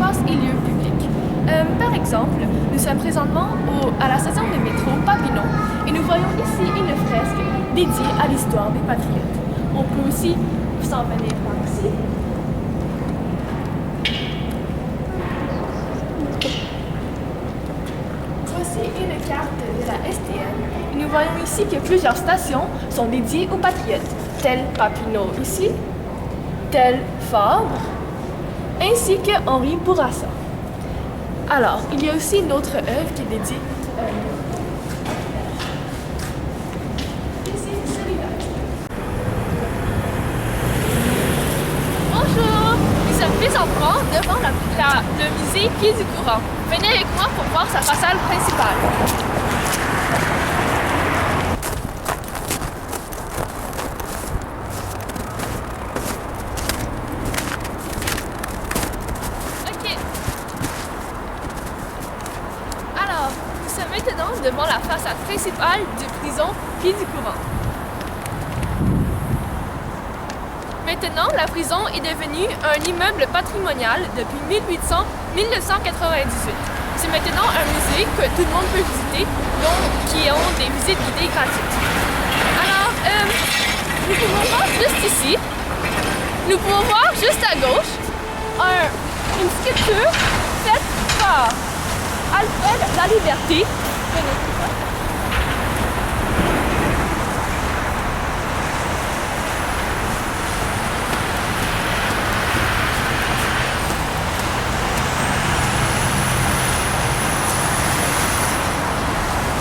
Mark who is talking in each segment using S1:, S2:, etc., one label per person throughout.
S1: espaces et lieux publics. Par exemple, nous sommes présentement à la station de métro Papineau et nous voyons ici une fresque dédiée à l'histoire des Patriotes. On peut aussi s'en venir par ici. Voici une carte de la STM. Nous voyons ici que plusieurs stations sont dédiées aux Patriotes, telle Papineau ici, telle Fabre, ainsi que Henri Bourassa. Alors, il y a aussi une autre œuvre qui est dédiée ici, celui-là. Bonjour, nous sommes présentement devant le musée Pied du Courant. Venez avec moi pour voir sa façade principale. Maintenant devant la façade principale de prison Pied du Courant. Maintenant, la prison est devenue un immeuble patrimonial depuis 1998. C'est maintenant un musée que tout le monde peut visiter, donc qui ont des visites guidées gratuites. Alors, nous pouvons voir juste ici, nous pouvons voir juste à gauche une sculpture faite par Alfred Laliberté.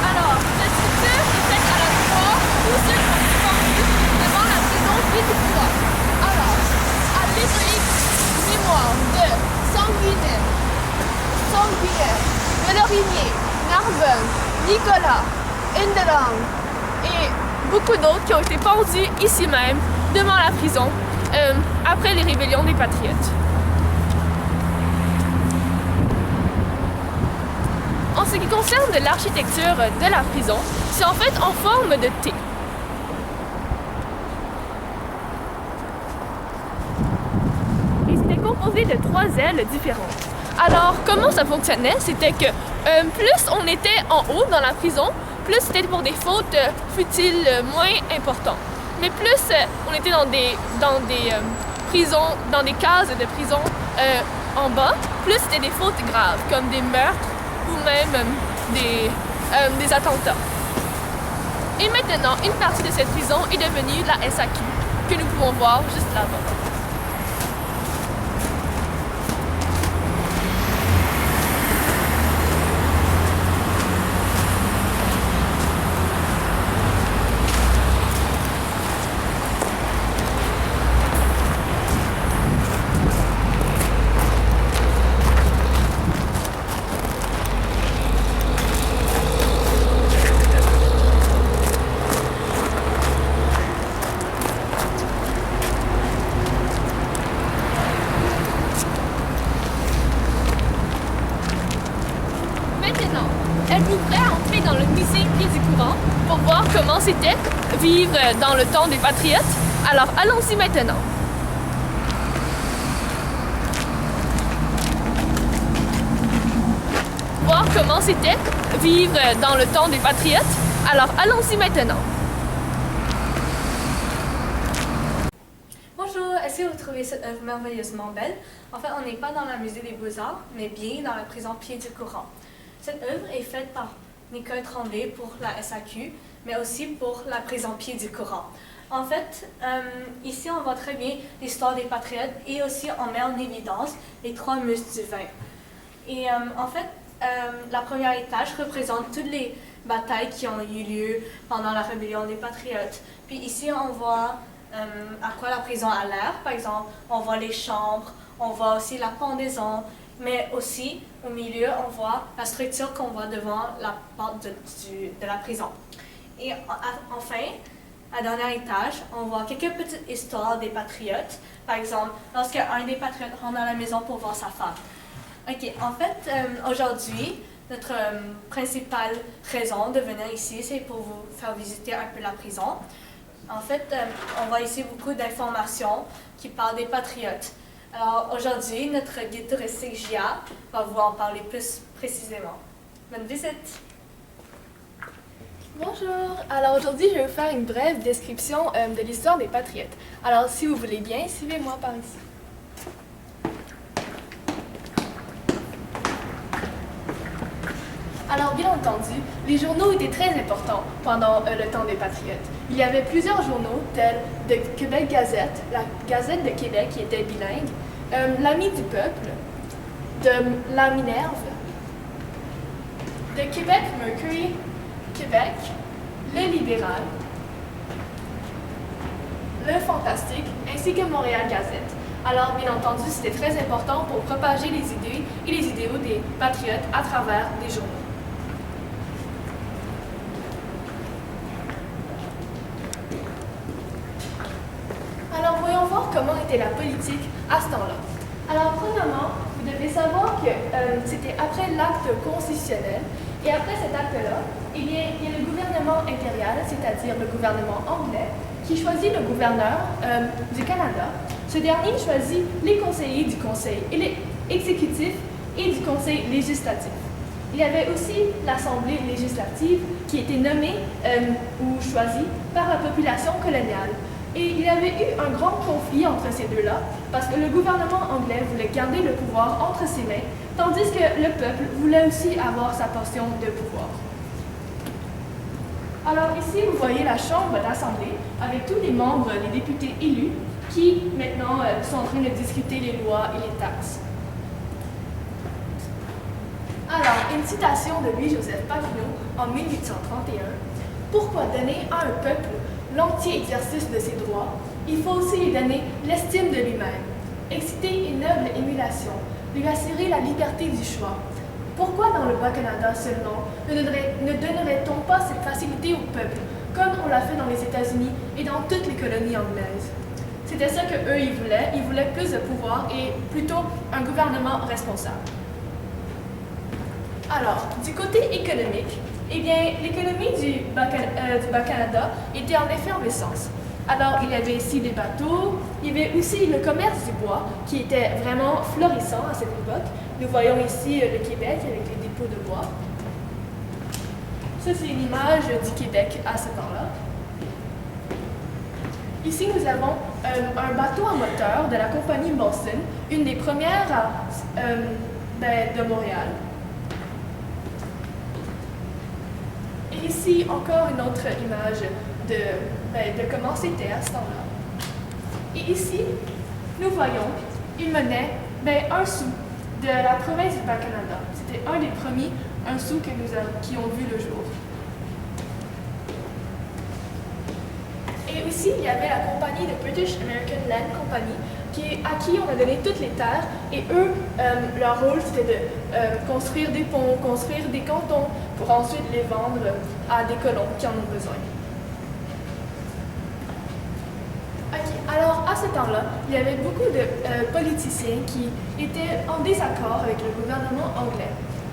S1: Alors, cette sculpture est faite à la croix tous ceux qui ont disparu devant la prison Pied du Courant. Alors, à l'héroïque mémoire de Sanguinaire, Delorimier, Narbonne, Nicolas, Endelang et beaucoup d'autres qui ont été pendus ici même, devant la prison, après les rébellions des Patriotes. En ce qui concerne l'architecture de la prison, c'est en fait en forme de T. Et c'était composé de 3 ailes différentes. Alors, comment ça fonctionnait? C'était que plus on était en haut dans la prison, plus c'était pour des fautes futiles moins importantes. Mais plus on était dans des prisons, dans des cases de prison en bas, plus c'était des fautes graves, comme des meurtres ou même des attentats. Et maintenant, une partie de cette prison est devenue la SAQ, que nous pouvons voir juste là-bas. Êtes-vous prêt à entrer dans le musée Pied du Courant pour voir comment c'était vivre dans le temps des Patriotes? Alors allons-y maintenant. Voir comment c'était vivre dans le temps des Patriotes? Alors allons-y maintenant.
S2: Bonjour, est-ce que vous trouvez cette œuvre merveilleusement belle? En fait, on n'est pas dans le musée des Beaux-Arts, mais bien dans la prison Pied du Courant. Cette œuvre est faite par Nicole Tremblay pour la SAQ, mais aussi pour la prison Pied du Courant. En fait, ici on voit très bien l'histoire des Patriotes et aussi on met en évidence les 3 musses du vin. Et en fait, la première étage représente toutes les batailles qui ont eu lieu pendant la rébellion des Patriotes. Puis ici on voit à quoi la prison a l'air, par exemple, on voit les chambres, on voit aussi la pendaison, mais aussi au milieu on voit la structure qu'on voit devant la porte de la prison. Et enfin, à dernier étage, on voit quelques petites histoires des Patriotes. Par exemple, lorsque un des Patriotes rentre dans la maison pour voir sa femme. Ok, en fait, aujourd'hui, notre principale raison de venir ici, c'est pour vous faire visiter un peu la prison. En fait, on voit ici beaucoup d'informations qui parlent des Patriotes. Alors aujourd'hui, notre guide touristique Gia va vous en parler plus précisément. Bonne visite!
S1: Bonjour! Alors aujourd'hui, je vais vous faire une brève description de l'histoire des Patriotes. Alors si vous voulez bien, suivez-moi par ici. Alors bien entendu, les journaux étaient très importants pendant le temps des Patriotes. Il y avait plusieurs journaux tels de Québec Gazette, la Gazette de Québec qui était bilingue, l'Ami du Peuple, de La Minerve, de Québec Mercury, Québec, Le Libéral, Le Fantastique, ainsi que Montréal Gazette. Alors, bien entendu, c'était très important pour propager les idées et les idéaux des patriotes à travers des journaux. Alors, voyons voir comment était la politique à ce temps-là. Alors, premièrement, vous devez savoir que c'était après l'acte constitutionnel, et après cet acte-là, eh bien, il y a le gouvernement impérial, c'est-à-dire le gouvernement anglais, qui choisit le gouverneur du Canada. Ce dernier choisit les conseillers du Conseil exécutif et du Conseil législatif. Il y avait aussi l'Assemblée législative qui était nommée ou choisie par la population coloniale. Et il y avait eu un grand conflit entre ces deux-là, parce que le gouvernement anglais voulait garder le pouvoir entre ses mains, tandis que le peuple voulait aussi avoir sa portion de pouvoir. Alors ici, vous voyez la chambre d'assemblée avec tous les membres, les députés élus, qui maintenant sont en train de discuter les lois et les taxes. Alors, une citation de Louis-Joseph Papineau en 1831. « Pourquoi donner à un peuple l'entier exercice de ses droits? Il faut aussi lui donner l'estime de lui-même, exciter une noble émulation, lui assurer la liberté du choix. Pourquoi dans le Bas-Canada seulement ne donnerait-on pas cette facilité au peuple, comme on l'a fait dans les États-Unis et dans toutes les colonies anglaises? » C'était ça qu'eux, ils voulaient plus de pouvoir et plutôt un gouvernement responsable. Alors, du côté économique, eh bien, l'économie du Bas-Canada était en effervescence. Alors, il y avait ici des bateaux, il y avait aussi le commerce du bois qui était vraiment florissant à cette époque. Nous voyons ici le Québec avec les dépôts de bois. Ça, c'est une image du Québec à ce temps-là. Ici, nous avons un bateau à moteur de la compagnie Molson, une des premières de Montréal. Et ici, encore une autre image de comment c'était à ce temps-là. Et ici, nous voyons une monnaie, 1 sou de la province du Bas-Canada. C'était un des premiers 1 sou qui ont vu le jour. Et aussi, il y avait la compagnie de British American Land Company, à qui on a donné toutes les terres, et eux, leur rôle, c'était de construire des ponts, construire des cantons, pour ensuite les vendre à des colons qui en ont besoin. Alors, à ce temps-là, il y avait beaucoup de politiciens qui étaient en désaccord avec le gouvernement anglais.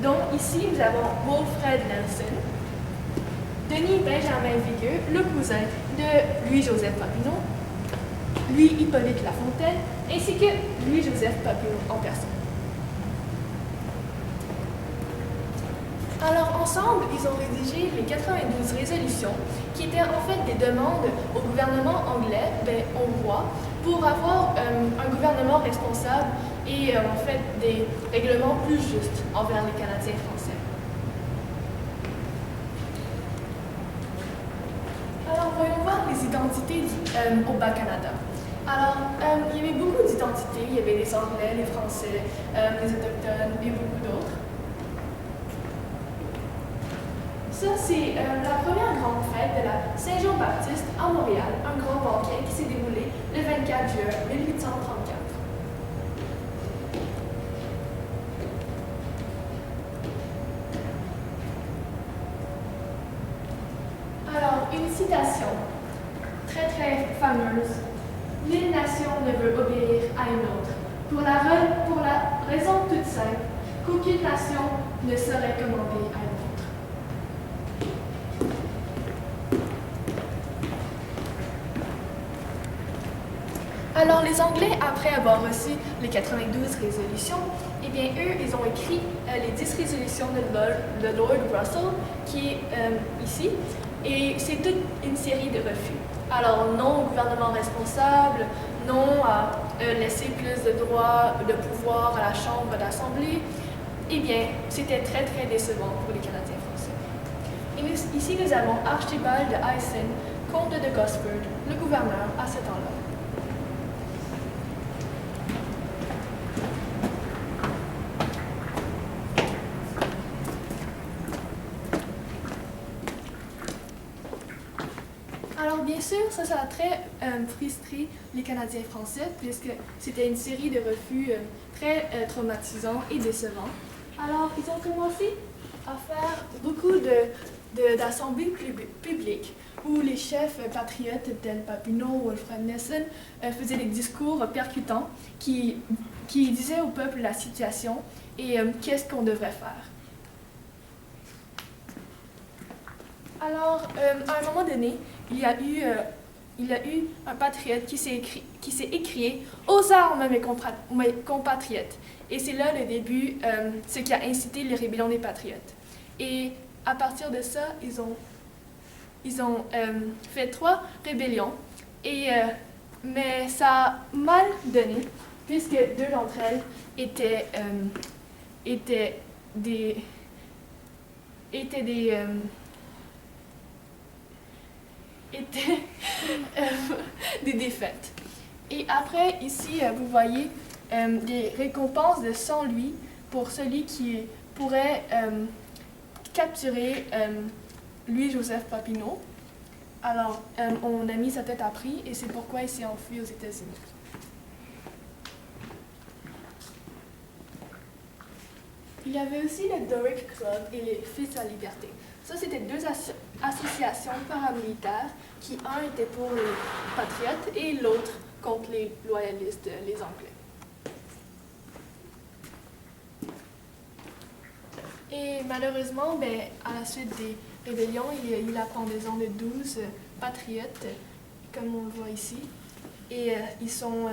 S1: Donc, ici, nous avons Wilfred Nelson, Denis Benjamin Vigueux, le cousin de Louis-Joseph Papineau, Louis-Hippolyte Lafontaine, ainsi que Louis-Joseph Papineau en personne. Alors, ensemble, ils ont rédigé les 92 résolutions, qui étaient en fait des demandes au gouvernement anglais, hongrois, pour avoir un gouvernement responsable et en fait des règlements plus justes envers les Canadiens français. Alors, voyons voir les identités au Bas-Canada. Alors, il y avait beaucoup d'identités. Il y avait les Anglais, les Français, les Autochtones et beaucoup d'autres. Ça, c'est la première grande fête de la Saint-Jean-Baptiste à Montréal, un grand banquet qui s'est déroulé le 24 juin 1834. Alors, une citation très très fameuse. « Nulle nation ne veut obéir à une autre, pour la raison toute simple qu'aucune nation ne saurait commander à une autre. » Alors, les Anglais, après avoir reçu les 92 résolutions, eh bien, eux, ils ont écrit les 10 résolutions de Lord Russell, qui est ici, et c'est toute une série de refus. Alors, non au gouvernement responsable, non à laisser plus de droits, de pouvoir à la Chambre d'Assemblée. Eh bien, c'était très, très décevant pour les Canadiens français. Et ici, nous avons Archibald de Hyson, comte de Gosford, le gouverneur à ce temps-là. Alors bien sûr, ça a très frustré les Canadiens français puisque c'était une série de refus très traumatisants et décevants. Alors ils ont commencé à faire beaucoup d'assemblées publiques où les chefs patriotes tels Papineau ou Wilfred Nelson faisaient des discours percutants qui disaient au peuple la situation et qu'est-ce qu'on devrait faire. Alors, à un moment donné, il y a eu un patriote qui s'est écrié « Aux armes, mes compatriotes ». Et c'est là le début, ce qui a incité les rébellions des patriotes. Et à partir de ça, ils ont fait 3 rébellions, mais ça a mal donné, puisque 2 d'entre elles étaient des défaites. Et après, ici, vous voyez des récompenses de 100 louis pour celui qui pourrait capturer Louis-Joseph Papineau. Alors, on a mis sa tête à prix et c'est pourquoi il s'est enfui aux États-Unis. Il y avait aussi le Doric Club et les Fils de la Liberté. Ça, c'était 2 associations paramilitaires qui, un était pour les patriotes et l'autre contre les loyalistes, les Anglais. Et malheureusement, à la suite des rébellions, il y a eu la pendaison de 12 patriotes, comme on le voit ici. Et ils sont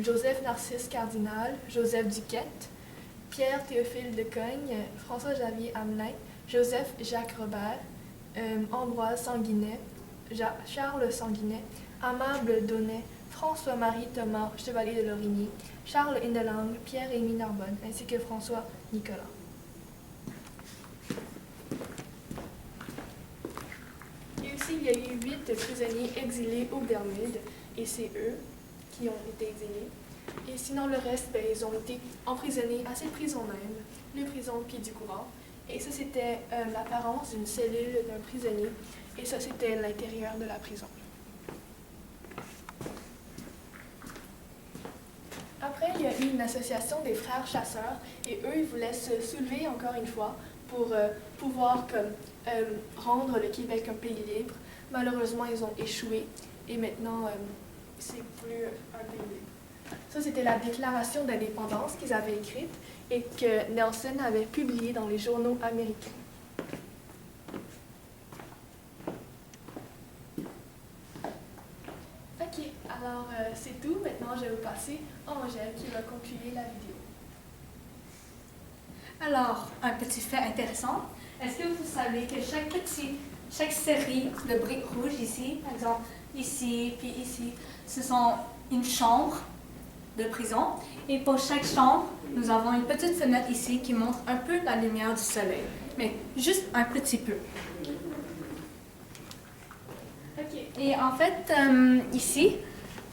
S1: Joseph Narcisse Cardinal, Joseph Duquette, Pierre Théophile de Cogne, François-Xavier Hamelin, Joseph Jacques Robert, Ambroise Sanguinet, Charles Sanguinet, Amable Donnet, François-Marie Thomas Chevalier de Lorigny, Charles Indelang, Pierre-Rémy Narbonne, ainsi que François Nicolas. Et aussi, il y a eu 8 prisonniers exilés aux Bermudes, et c'est eux qui ont été exilés. Et sinon, le reste, ils ont été emprisonnés à cette prison même, les prisons Pied-du-Courant. Et ça, c'était l'apparence d'une cellule d'un prisonnier. Et ça, c'était l'intérieur de la prison. Après, il y a eu une association des frères chasseurs. Et eux, ils voulaient se soulever encore une fois pour pouvoir rendre le Québec un pays libre. Malheureusement, ils ont échoué. Et maintenant, c'est plus un pays libre. Ça, c'était la déclaration d'indépendance qu'ils avaient écrite et que Nelson avait publiée dans les journaux américains. OK, alors c'est tout. Maintenant, je vais vous passer à Angèle qui va conclure la vidéo.
S2: Alors, un petit fait intéressant. Est-ce que vous savez que chaque série de briques rouges ici, par exemple ici, puis ici, ce sont une chambre de prison. Et pour chaque chambre, nous avons une petite fenêtre ici qui montre un peu la lumière du soleil, mais juste un petit peu.
S1: OK.
S2: Et en fait, ici,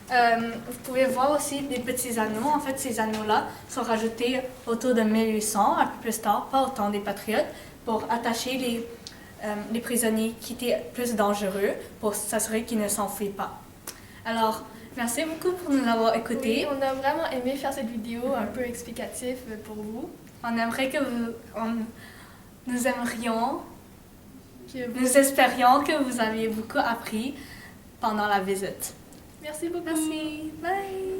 S2: vous pouvez voir aussi des petits anneaux. En fait, ces anneaux-là sont rajoutés autour de 1800, un peu plus tard, pas au temps des patriotes, pour attacher les prisonniers qui étaient plus dangereux, pour s'assurer qu'ils ne s'enfuient pas. Alors, merci beaucoup pour nous avoir écoutés.
S1: Oui, on a vraiment aimé faire cette vidéo un peu explicative pour vous.
S2: On aimerait que nous espérions que vous aviez beaucoup appris pendant la visite.
S1: Merci beaucoup.
S2: Merci. Bye.